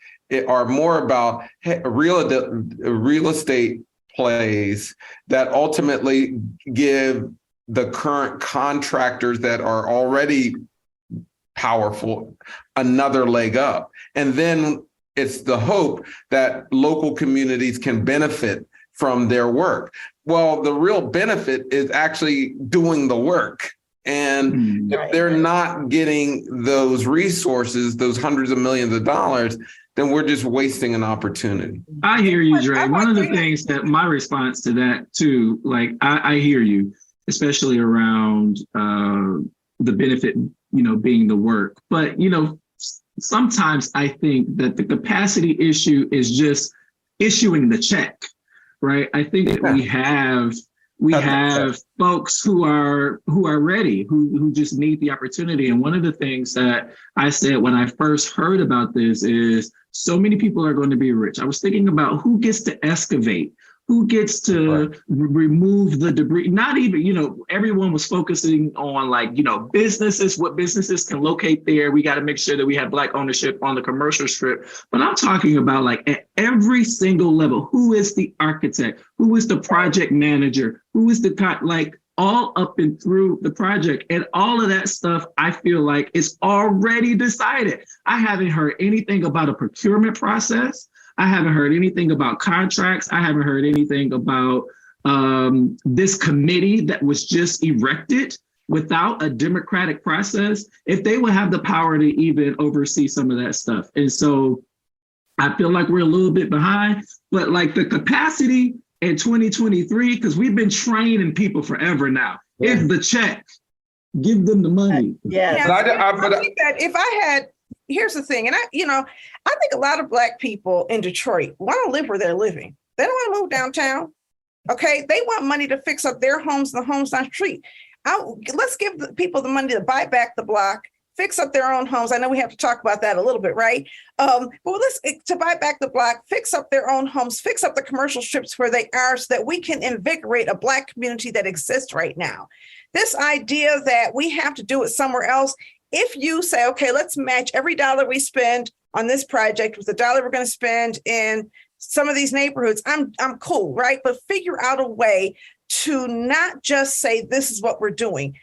are more about real estate plays that ultimately give the current contractors that are already powerful another leg up. And then it's the hope that local communities can benefit from their work. Well, the real benefit is actually doing the work. And if they're not getting those resources, those hundreds of millions of dollars, then we're just wasting an opportunity. I hear you, Dre. One of the things that my response to that too, like I hear you, especially around the benefit, being the work. But, sometimes I think that the capacity issue is just issuing the check. Right. I think that we have folks who are ready, who just need the opportunity. And one of the things that I said when I first heard about this is so many people are going to be rich. I was thinking about who gets to excavate, who gets to remove the debris. Not even, everyone was focusing on businesses, what businesses can locate there. We got to make sure that we have Black ownership on the commercial strip. But I'm talking about at every single level, who is the architect? Who is the project manager? Who is all up and through the project, and all of that stuff, I feel like it's already decided. I haven't heard anything about a procurement process. I haven't heard anything about contracts. I haven't heard anything about this committee that was just erected without a democratic process, if they would have the power to even oversee some of that stuff. And so I feel like we're a little bit behind, but like the capacity in 2023, because we've been training people forever now. Yeah. If the check, give them the money. Yes. I think that if I had, here's the thing, and I think a lot of Black people in Detroit want to live where they're living. They don't want to move downtown. Okay, they want money to fix up their homes and the homes on the street. Let's give the people the money to buy back the block, fix up their own homes. I know we have to talk about that a little bit, right? But to buy back the block, fix up their own homes, fix up the commercial strips where they are, so that we can invigorate a Black community that exists right now. This idea that we have to do it somewhere else. If you say, okay, let's match every dollar we spend on this project with the dollar we're going to spend in some of these neighborhoods, I'm cool, right? But figure out a way to not just say this is what we're doing.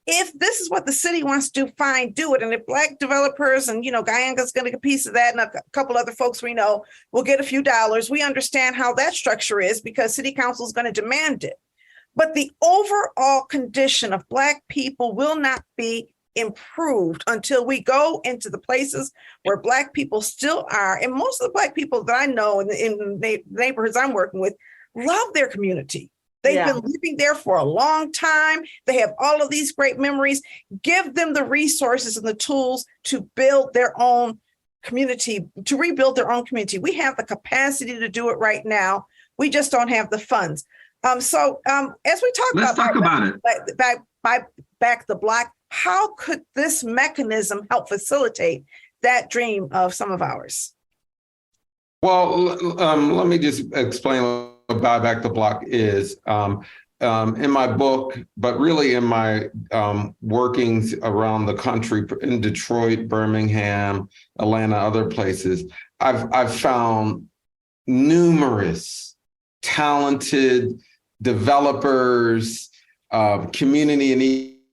If this is what the city wants to do, fine, do it. And if Black developers and, Guyana's going to get a piece of that, and a couple other folks we know will get a few dollars, we understand how that structure is because city council is going to demand it. But the overall condition of Black people will not be improved until we go into the places where Black people still are. And most of the Black people that I know in the neighborhoods I'm working with love their community. They've been living there for a long time. They have all of these great memories. Give them the resources and the tools to build their own community, to rebuild their own community. We have the capacity to do it right now. We just don't have the funds. So as we talk about it. Back the block, how could this mechanism help facilitate that dream of some of ours? Well, let me just explain what Buy Back the Block is. In my book, but really in my workings around the country, in Detroit, Birmingham, Atlanta, other places, I've found numerous talented developers, community and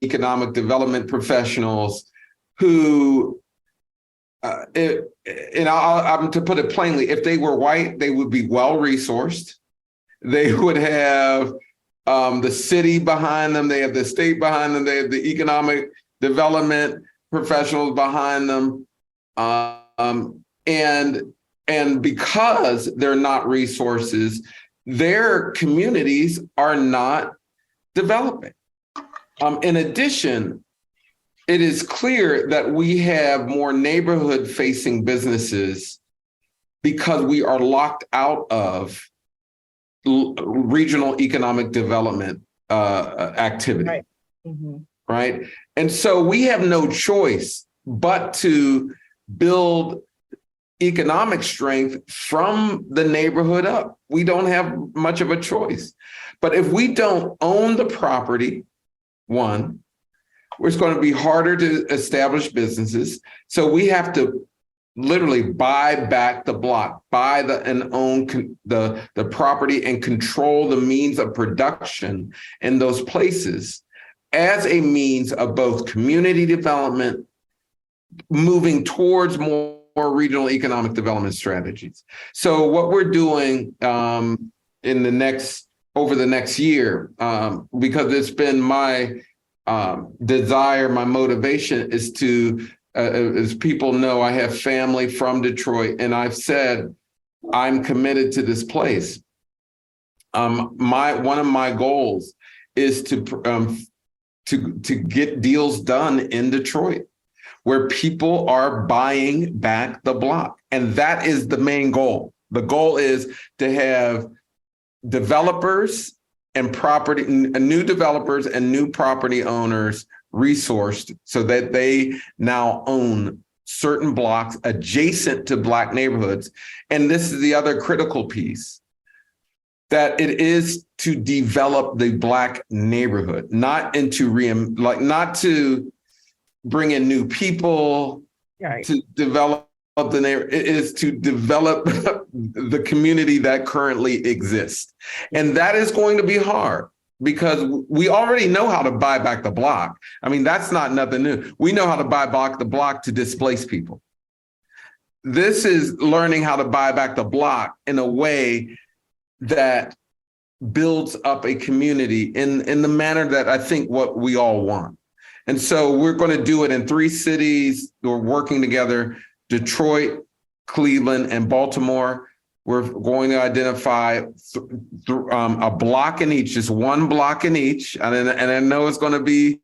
economic development professionals who, to put it plainly, if they were white, they would be well-resourced. They would have the city behind them. They have the state behind them. They have the economic development professionals behind them. And because they're not resources, their communities are not developing. In addition, it is clear that we have more neighborhood-facing businesses because we are locked out of regional economic development activity, right? Mm-hmm. Right? And so we have no choice but to build economic strength from the neighborhood up. We don't have much of a choice. But if we don't own the property, one, it's going to be harder to establish businesses. So we have to literally buy back the block, and own the property and control the means of production in those places as a means of both community development, moving towards more regional economic development strategies. So what we're doing over the next year, because it's been my desire, my motivation is to, as people know, I have family from Detroit, and I've said I'm committed to this place. One of my goals is to get deals done in Detroit, where people are buying back the block. And that is the main goal. The goal is to have developers and new developers and new property owners resourced so that they now own certain blocks adjacent to Black neighborhoods. And this is the other critical piece, that it is to develop the Black neighborhood, not to bring in new people, right, to develop the neighborhood. It is to develop the community that currently exists. And that is going to be hard because we already know how to buy back the block. I mean, that's not nothing new. We know how to buy back the block to displace people. This is learning how to buy back the block in a way that builds up a community in the manner that I think what we all want. And so we're going to do it in 3 cities. We're working together: Detroit, Cleveland, and Baltimore. We're going to identify a block in each, just 1 block in each. And I know it's going to be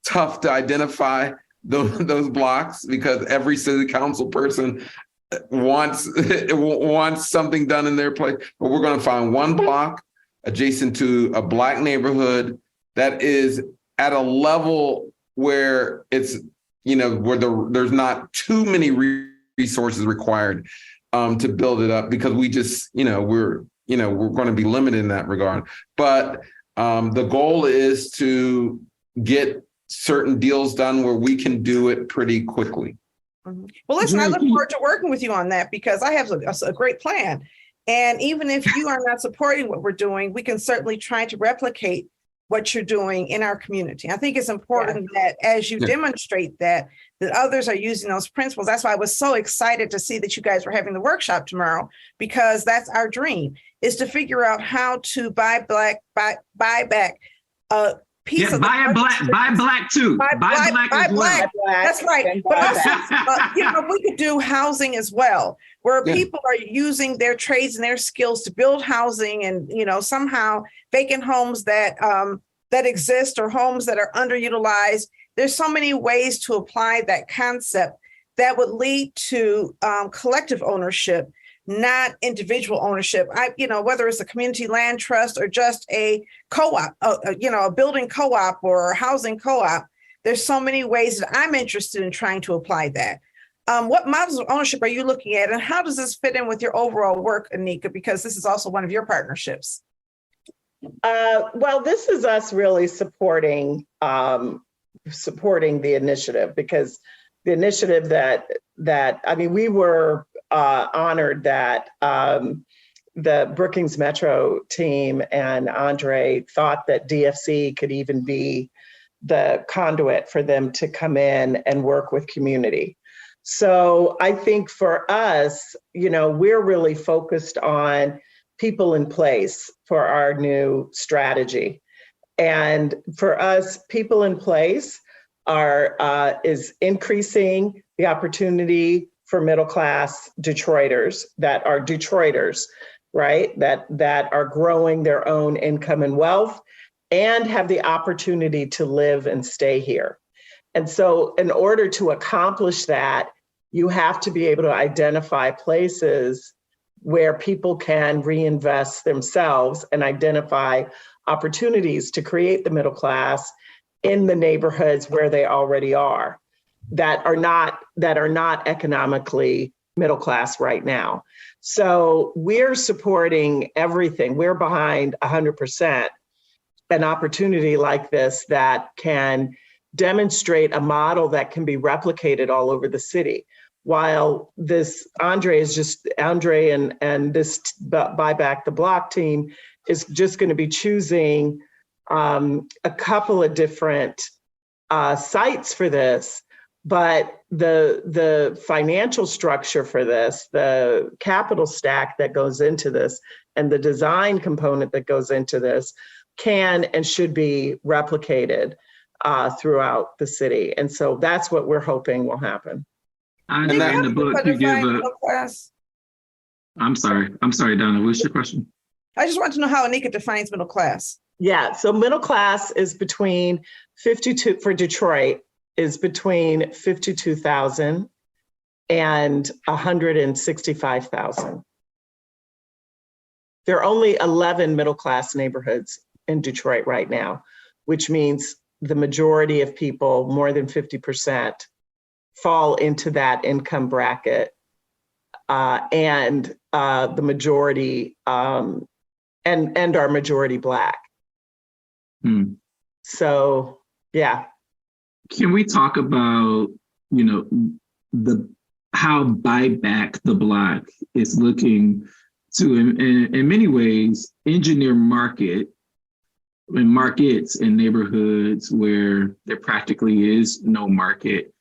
tough to identify those blocks because every city council person wants something done in their place. But we're going to find 1 block adjacent to a Black neighborhood that is at a level where it's, where there's not too many resources required to build it up, because we just, we're going to be limited in that regard. But the goal is to get certain deals done where we can do it pretty quickly. Well, listen, I look forward to working with you on that because I have a great plan. And even if you are not supporting what we're doing, we can certainly try to replicate what you're doing in our community. I think it's important that as you demonstrate that others are using those principles. That's why I was so excited to see that you guys were having the workshop tomorrow, because that's our dream, is to figure out how to buy back a piece of buy black too. Buy black as well. That's right. But also, we could do housing as well, where people are using their trades and their skills to build housing, and somehow vacant homes that exist or homes that are underutilized. There's so many ways to apply that concept that would lead to collective ownership, not individual ownership. Whether it's a community land trust or just a co-op, a building co-op or a housing co-op. There's so many ways that I'm interested in trying to apply that. What models of ownership are you looking at, and how does this fit in with your overall work, Anika? Because this is also one of your partnerships. Well, this is us really supporting the initiative, because the initiative we were honored that the Brookings Metro team and Andre thought that DFC could even be the conduit for them to come in and work with community. So I think for us, we're really focused on people in place for our new strategy. And for us, people in place is increasing the opportunity for middle-class Detroiters that are Detroiters, right? That are growing their own income and wealth and have the opportunity to live and stay here. And so in order to accomplish that, you have to be able to identify places where people can reinvest themselves and identify opportunities to create the middle class in the neighborhoods where they already are, that are not economically middle class right now. So we're supporting everything. We're behind 100% an opportunity like this that can demonstrate a model that can be replicated all over the city. While this Andre and this Buy Back the Block team is just going to be choosing a couple of different sites for this, but the financial structure for this, the capital stack that goes into this, and the design component that goes into this can and should be replicated throughout the city. And so that's what we're hoping will happen. In the book, you give I'm sorry, Donna. What's your question? I just want to know how Anika defines middle class. Yeah, so middle class is between 52 for Detroit is between 52,000 and 165,000. There are only 11 middle class neighborhoods in Detroit right now, which means the majority of people, more than 50%, fall into that income bracket, and the majority and are majority Black. So, yeah. Can we talk about, how Buy Back the Block is looking to, in many ways, engineer markets in neighborhoods where there practically is no market,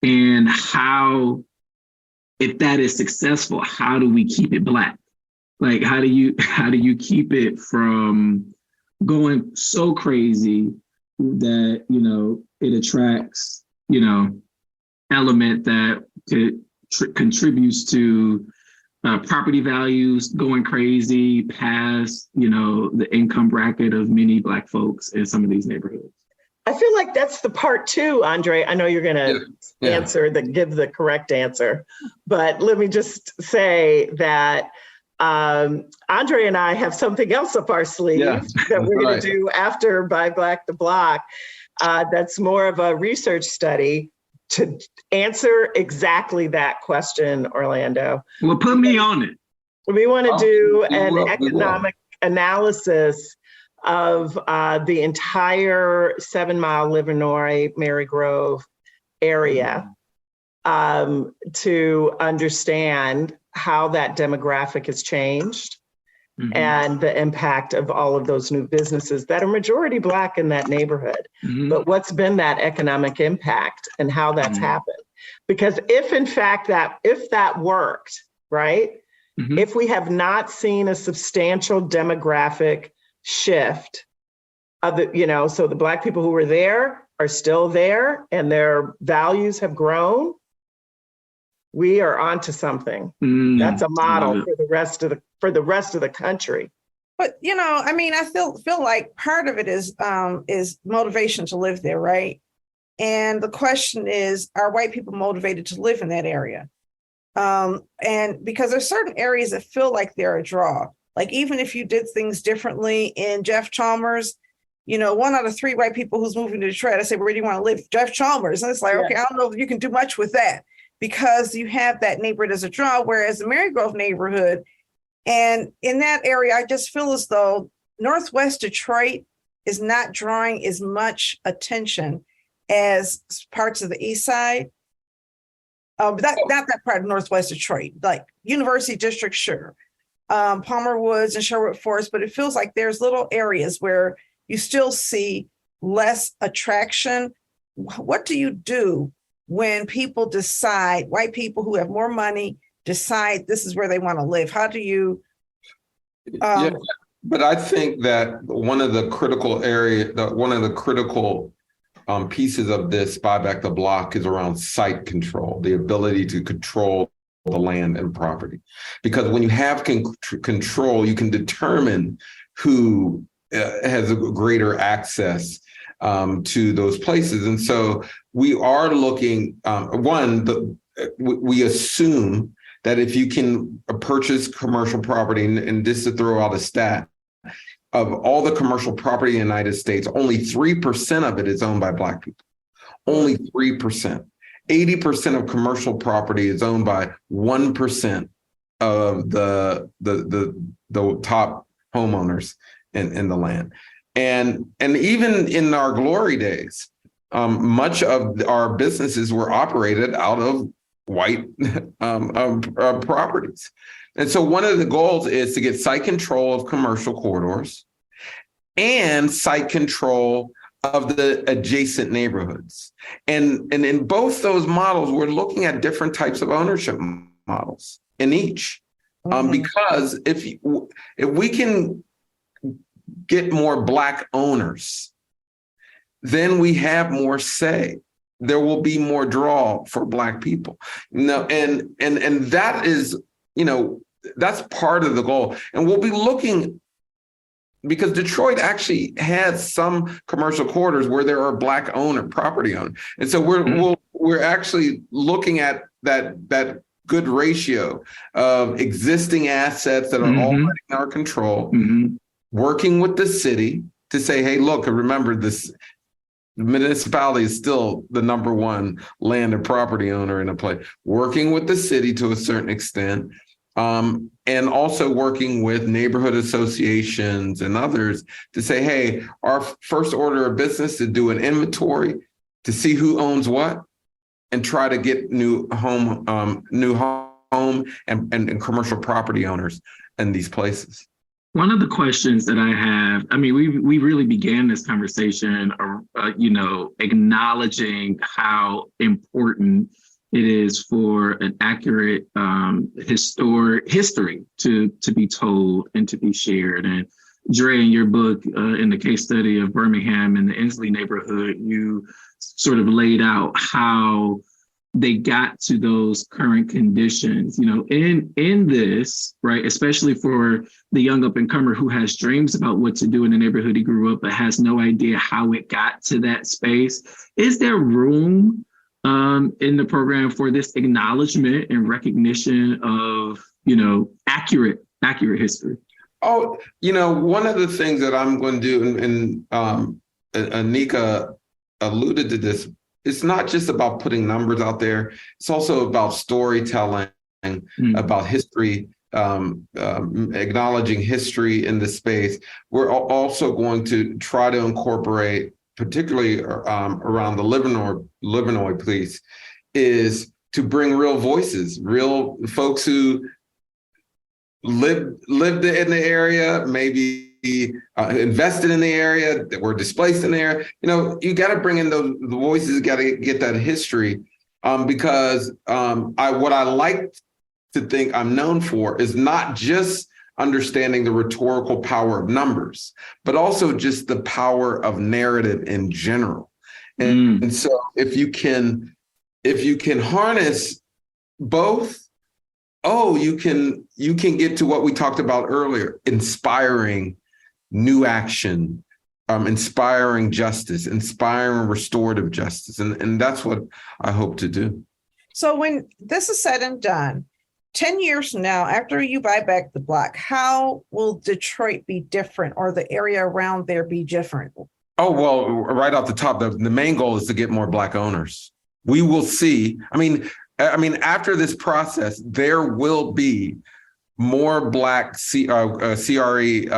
and how, if that is successful, how do we keep it Black? Like, how do you keep it from going so crazy that, it attracts, element that contributes to property values going crazy past, the income bracket of many Black folks in some of these neighborhoods. I feel like that's the part two, Andre. I know you're going to give the correct answer, but let me just say that Andre and I have something else up our sleeve that we're going to do after Buy Black the Block. That's more of a research study to answer exactly that question, Orlando. Well, put me on it. We want to do an economic analysis of the entire 7 Mile, Livernois, Marygrove area to understand how that demographic has changed and the impact of all of those new businesses that are majority Black in that neighborhood. But what's been that economic impact and how that's happened? Because if that worked, right? If we have not seen a substantial demographic shift of the, so the Black people who were there are still there and their values have grown, we are onto something. That's a model for the rest of the country. But I feel like part of it is motivation to live there, right? And the question is, are white people motivated to live in that area? And because there's certain areas that feel like they're a draw. Like even if you did things differently in Jeff Chalmers, 1 out of 3 white people who's moving to Detroit, I say, where do you want to live? Jeff Chalmers. And it's like, okay, I don't know if you can do much with that because you have that neighborhood as a draw, whereas the Marygrove neighborhood, and in that area, I just feel as though Northwest Detroit is not drawing as much attention as parts of the East Side. But not that part of Northwest Detroit, like University District, sure. Palmer Woods and Sherwood Forest, but it feels like there's little areas where you still see less attraction. What do you do when people decide, white people who have more money decide this is where they want to live? How do you? But I think that one of the critical pieces of this Buy Back the Block is around site control, the ability to control the land and property. Because when you have control, you can determine who has a greater access to those places. And so we are looking, we assume that if you can purchase commercial property, and just to throw out a stat, of all the commercial property in the United States, only 3% of it is owned by Black people. Only 3%. 80% of commercial property is owned by 1% of the top homeowners in the land. And even in our glory days, much of our businesses were operated out of white properties. And so one of the goals is to get site control of commercial corridors and site control of the adjacent neighborhoods. And in both those models, we're looking at different types of ownership models in each. Because if we can get more Black owners, then we have more say. There will be more draw for Black people. And that is, that's part of the goal. And we'll be looking, because Detroit actually has some commercial corridors where there are Black property owners. And so we're actually looking at that good ratio of existing assets that are already in our control, working with the city to say, hey, look, remember this. The municipality is still the number one land and property owner in a place, working with the city to a certain extent, and also working with neighborhood associations and others to say, hey, our first order of business to do an inventory to see who owns what and try to get new home and commercial property owners in these places. One of the questions that I have, we really began this conversation, acknowledging how important it is for an accurate history to be told and to be shared. And Dre, in your book, in the case study of Birmingham and the Inslee neighborhood, you sort of laid out how they got to those current conditions, in this, right, especially for the young up and comer who has dreams about what to do in the neighborhood he grew up, but has no idea how it got to that space. Is there room in the program for this acknowledgement and recognition of, accurate history? Oh, one of the things that I'm going to do, and Anika alluded to this, it's not just about putting numbers out there. It's also about storytelling, about history, acknowledging history in the space. We're also going to try to incorporate, particularly around the Livernois piece, is to bring real voices, real folks who lived in the area, maybe invested in the area, that were displaced in the area. You got to bring in the voices, got to get that history, because what I like to think I'm known for is not just understanding the rhetorical power of numbers, but also just the power of narrative in general. And so if you can harness both, you can get to what we talked about earlier, inspiring new action, inspiring justice, inspiring restorative justice. And that's what I hope to do. So when this is said and done, 10 years from now, after you buy back the block, how will Detroit be different, or the area around there be different? Oh, well, right off the top, the main goal is to get more Black owners. We will see. I mean, after this process, there will be more Black CRE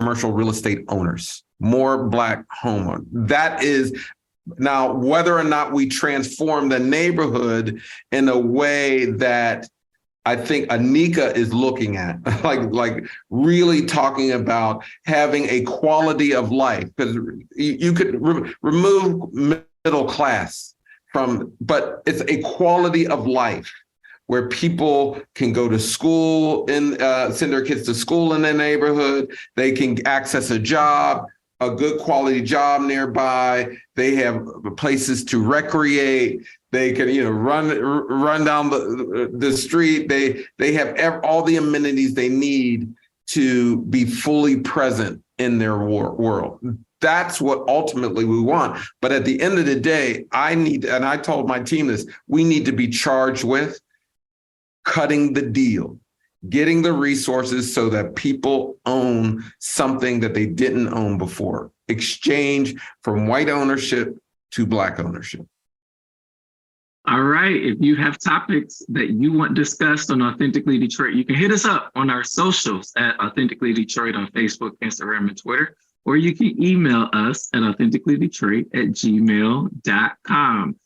commercial real estate owners, more Black homeowners. That is now whether or not we transform the neighborhood in a way that I think Anika is looking at, like really talking about having a quality of life, because you could remove middle class but it's a quality of life where people can go to school and send their kids to school in their neighborhood. They can access a job, a good quality job nearby. They have places to recreate. They can, run down the street. They have all the amenities they need to be fully present in their world. That's what ultimately we want. But at the end of the day, and I told my team this, we need to be charged with cutting the deal, getting the resources so that people own something that they didn't own before. Exchange from white ownership to Black ownership. All right. If you have topics that you want discussed on Authentically Detroit, you can hit us up on our socials at Authentically Detroit on Facebook, Instagram, and Twitter, or you can email us at authenticallydetroit@gmail.com.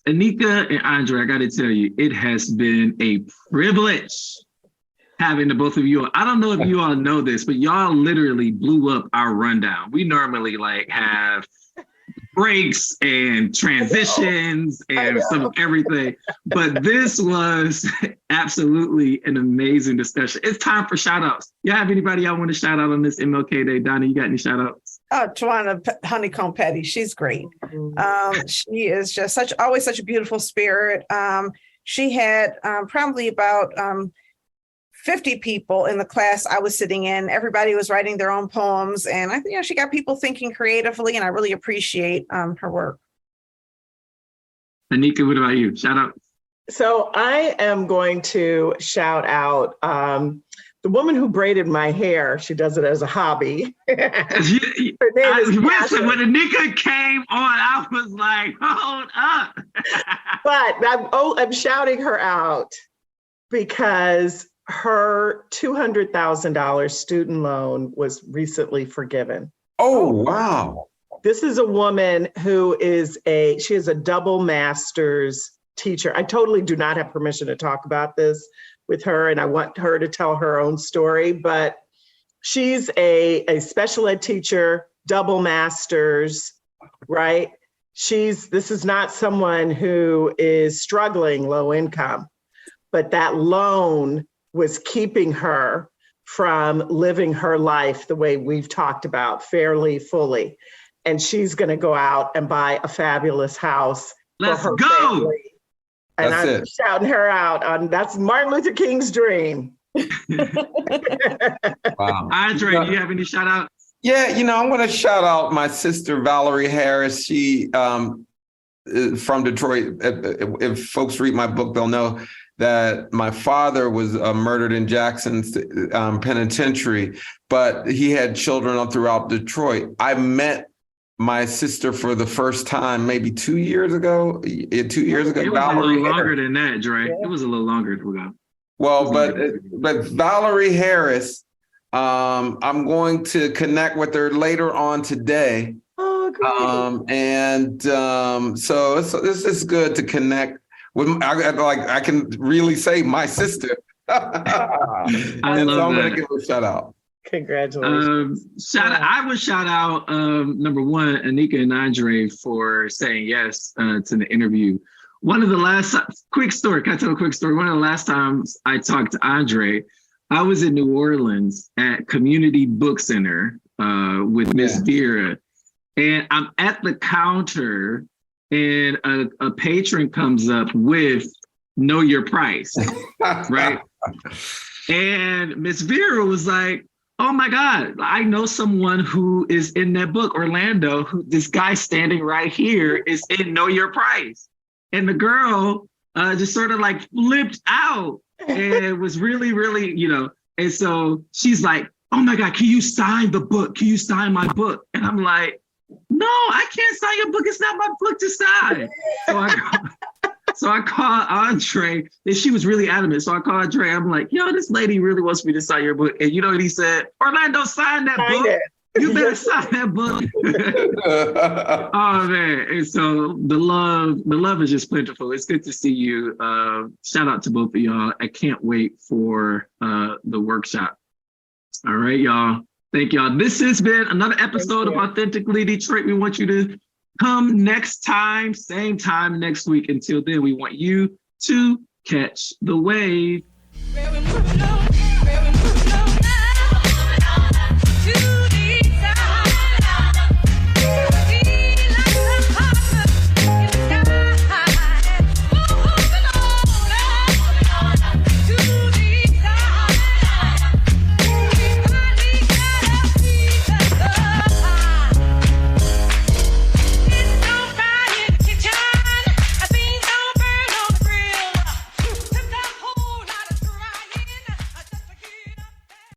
Anika and Andre, I got to tell you, it has been a privilege having the both of you. I don't know if you all know this, but y'all literally blew up our rundown. We normally have breaks and transitions and some of everything, but this was absolutely an amazing discussion. It's time for shout outs. You have anybody y'all want to shout out on this MLK Day? Donnie, you got any shout outs? Tawana Honeycomb Petty, she's great. She is just always such a beautiful spirit. She had probably about 50 people in the class I was sitting in. Everybody was writing their own poems, and I think she got people thinking creatively, and I really appreciate her work. Anika, what about you? Shout out. So I am going to shout out the woman who braided my hair. She does it as a hobby. Her name is Listen, when Anika came on, I was like, hold up. But I'm shouting her out because her $200,000 student loan was recently forgiven. Oh, wow. This is a woman who she is a double master's teacher. I totally do not have permission to talk about this with her, and I want her to tell her own story, but she's a special ed teacher, double master's, right? This is not someone who is struggling low income, but that loan was keeping her from living her life the way we've talked about, fairly, fully. And she's going to go out and buy a fabulous house Let's for her go. family. And I'm shouting her out on that's Martin Luther King's dream. Wow. Andre, do you have any shout out? Yeah, I want to shout out my sister, Valerie Harris. She from Detroit. If folks read my book, they'll know that my father was murdered in Jackson's penitentiary, but he had children all throughout Detroit. I met my sister for the first time maybe 2 years ago. 2 years ago. It was a little longer than that, Dre. It was a little longer ago. Well, but Valerie Harris, I'm going to connect with her later on today. Oh, great. So this is good to connect with. I can really say my sister. I'm going to give her a shout out. Congratulations. I would shout out number one, Anika and Andre for saying yes to the interview. One of the last quick story. Can I tell a quick story? One of the last times I talked to Andre, I was in New Orleans at Community Book Center with Miss Vera, and I'm at the counter, and a patron comes up with "Know Your Price," right? And Miss Vera was like, "Oh my God, I know someone who is in that book, Orlando. This guy standing right here is in Know Your Price." And the girl just sort of like flipped out and was really, really, and so she's like, "Oh my God, can you sign the book? Can you sign my book?" And I'm like, "No, I can't sign your book. It's not my book to sign." So I called Andre, and she was really adamant. So I called Andre. I'm like, this lady really wants me to sign your book. And you know what he said? "Orlando, sign that book. You better sign that book." Oh man. And so the love is just plentiful. It's good to see you. Shout out to both of y'all. I can't wait for the workshop. All right, y'all. Thank y'all. This has been another episode of Authentically Detroit. We want you to come next time, same time next week. Until then, we want you to catch the wave.